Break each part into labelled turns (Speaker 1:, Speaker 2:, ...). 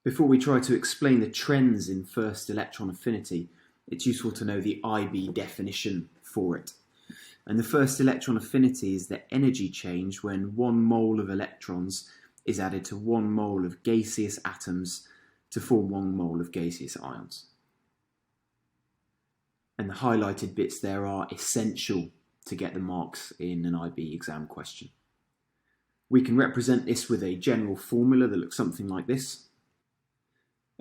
Speaker 1: Before we try to explain the trends in first electron affinity, it's useful to know the IB definition for it. And the first electron affinity is the energy change when 1 mole of electrons is added to 1 mole of gaseous atoms to form 1 mole of gaseous ions. And the highlighted bits there are essential to get the marks in an IB exam question. We can represent this with a general formula that looks something like this.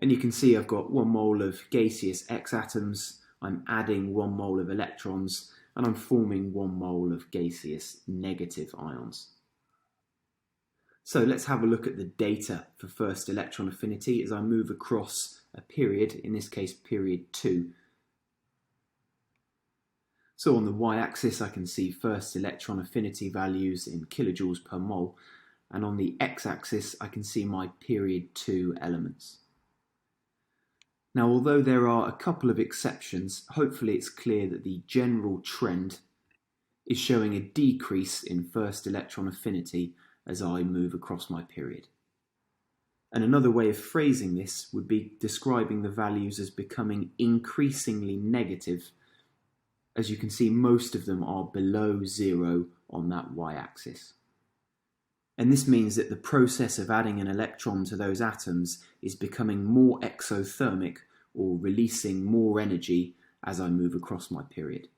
Speaker 1: And you can see I've got 1 mole of gaseous X atoms, I'm adding 1 mole of electrons, and I'm forming 1 mole of gaseous negative ions. So let's have a look at the data for first electron affinity as I move across a period, in this case period 2. So on the y-axis I can see first electron affinity values in kilojoules per mole, and on the x-axis I can see my period 2 elements. Now, although there are a couple of exceptions, hopefully it's clear that the general trend is showing a decrease in first electron affinity as I move across my period. And another way of phrasing this would be describing the values as becoming increasingly negative. As you can see, most of them are below 0 on that y-axis. And this means that the process of adding an electron to those atoms is becoming more exothermic, or releasing more energy as I move across my period.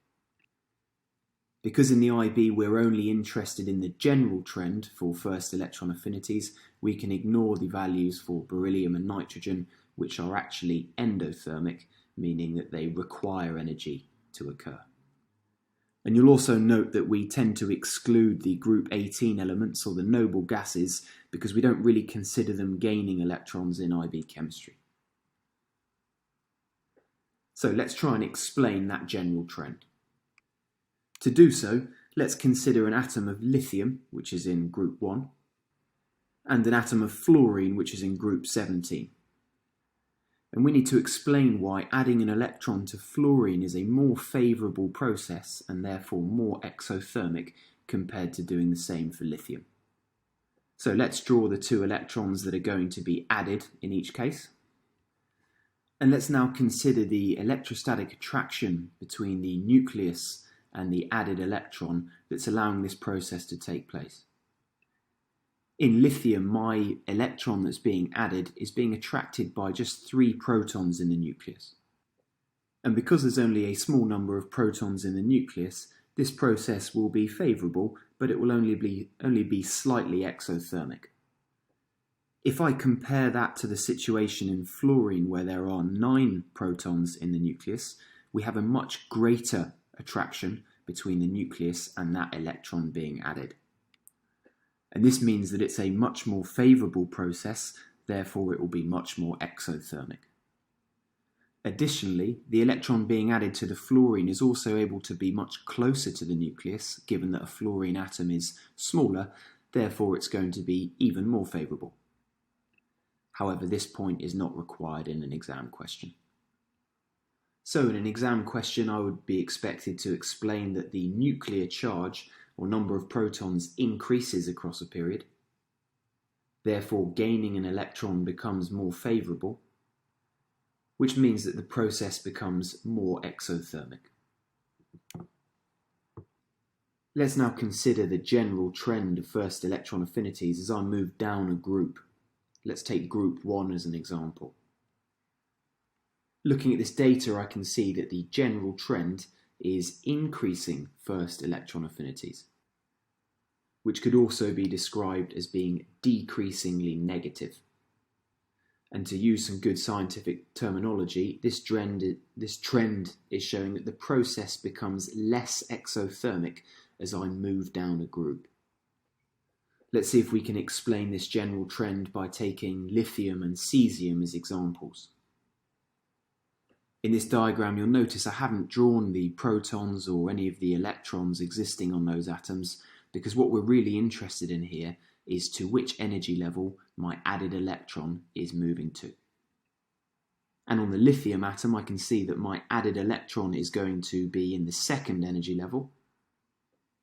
Speaker 1: Because in the IB we're only interested in the general trend for first electron affinities, we can ignore the values for beryllium and nitrogen, which are actually endothermic, meaning that they require energy to occur. And you'll also note that we tend to exclude the group 18 elements, or the noble gases, because we don't really consider them gaining electrons in IB chemistry. So let's try and explain that general trend. To do so, let's consider an atom of lithium, which is in group 1, and an atom of fluorine, which is in group 17. And we need to explain why adding an electron to fluorine is a more favourable process and therefore more exothermic compared to doing the same for lithium. So let's draw the 2 electrons that are going to be added in each case. And let's now consider the electrostatic attraction between the nucleus and the added electron that's allowing this process to take place. In lithium, my electron that's being added is being attracted by just 3 protons in the nucleus. And because there's only a small number of protons in the nucleus, this process will be favourable, but it will only be slightly exothermic. If I compare that to the situation in fluorine where there are 9 protons in the nucleus, we have a much greater attraction between the nucleus and that electron being added. And this means that it's a much more favourable process, therefore it will be much more exothermic. Additionally, the electron being added to the fluorine is also able to be much closer to the nucleus, given that a fluorine atom is smaller, therefore it's going to be even more favourable. However, this point is not required in an exam question. So in an exam question, I would be expected to explain that the nuclear charge, or number of protons, increases across a period. Therefore, gaining an electron becomes more favourable, which means that the process becomes more exothermic. Let's now consider the general trend of first electron affinities as I move down a group. Let's take group 1 as an example. Looking at this data, I can see that the general trend is increasing first electron affinities, which could also be described as being decreasingly negative. And to use some good scientific terminology, this trend is showing that the process becomes less exothermic as I move down a group. Let's see if we can explain this general trend by taking lithium and cesium as examples. In this diagram, you'll notice I haven't drawn the protons or any of the electrons existing on those atoms, because what we're really interested in here is to which energy level my added electron is moving to. And on the lithium atom, I can see that my added electron is going to be in the 2nd energy level,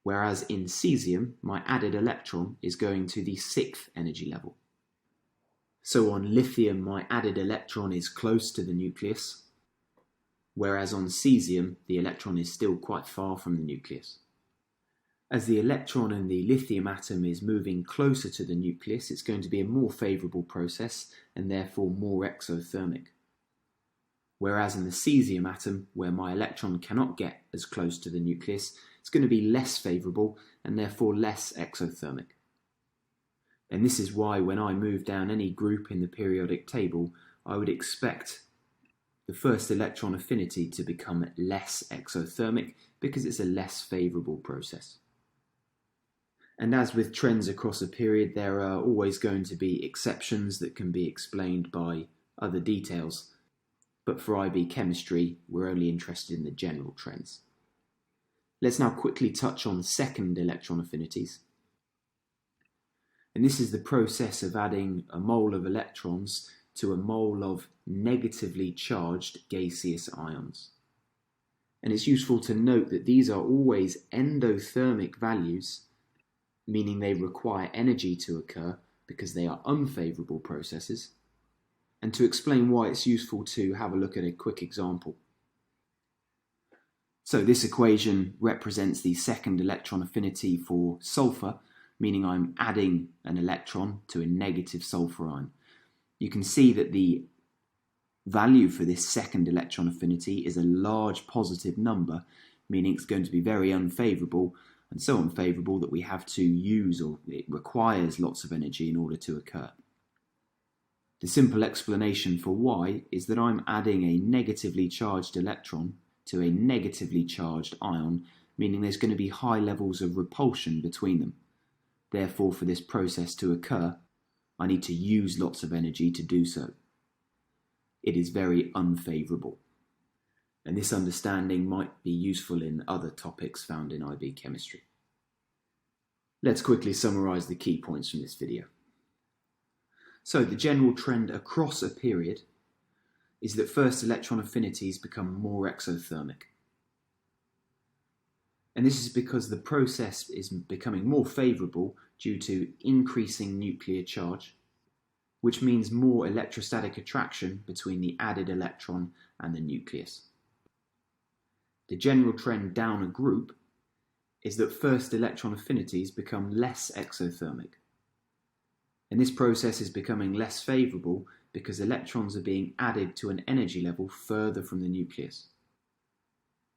Speaker 1: whereas in cesium, my added electron is going to the 6th energy level. So on lithium, my added electron is close to the nucleus, whereas on cesium, the electron is still quite far from the nucleus. As the electron in the lithium atom is moving closer to the nucleus, it's going to be a more favourable process and therefore more exothermic. Whereas in the cesium atom, where my electron cannot get as close to the nucleus, it's going to be less favourable and therefore less exothermic. And this is why when I move down any group in the periodic table, I would expect the first electron affinity to become less exothermic because it's a less favourable process. And as with trends across a period, there are always going to be exceptions that can be explained by other details. But for IB chemistry, we're only interested in the general trends. Let's now quickly touch on second electron affinities. And this is the process of adding a mole of electrons to a mole of negatively charged gaseous ions. And it's useful to note that these are always endothermic values, meaning they require energy to occur because they are unfavourable processes. And to explain why, it's useful to have a look at a quick example. So this equation represents the second electron affinity for sulfur, meaning I'm adding an electron to a negative sulfur ion. You can see that the value for this second electron affinity is a large positive number, meaning it's going to be very unfavourable, and so unfavourable that we have to use, or it requires lots of energy in order to occur. The simple explanation for why is that I'm adding a negatively charged electron to a negatively charged ion, meaning there's going to be high levels of repulsion between them. Therefore, for this process to occur, I need to use lots of energy to do so. It is very unfavourable. And this understanding might be useful in other topics found in IB chemistry. Let's quickly summarise the key points from this video. So the general trend across a period is that first electron affinities become more exothermic. And this is because the process is becoming more favourable due to increasing nuclear charge, which means more electrostatic attraction between the added electron and the nucleus. The general trend down a group is that first electron affinities become less exothermic. And this process is becoming less favourable because electrons are being added to an energy level further from the nucleus,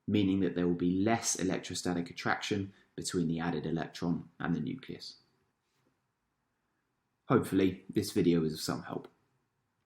Speaker 1: meaning that there will be less electrostatic attraction between the added electron and the nucleus. Hopefully, this video is of some help.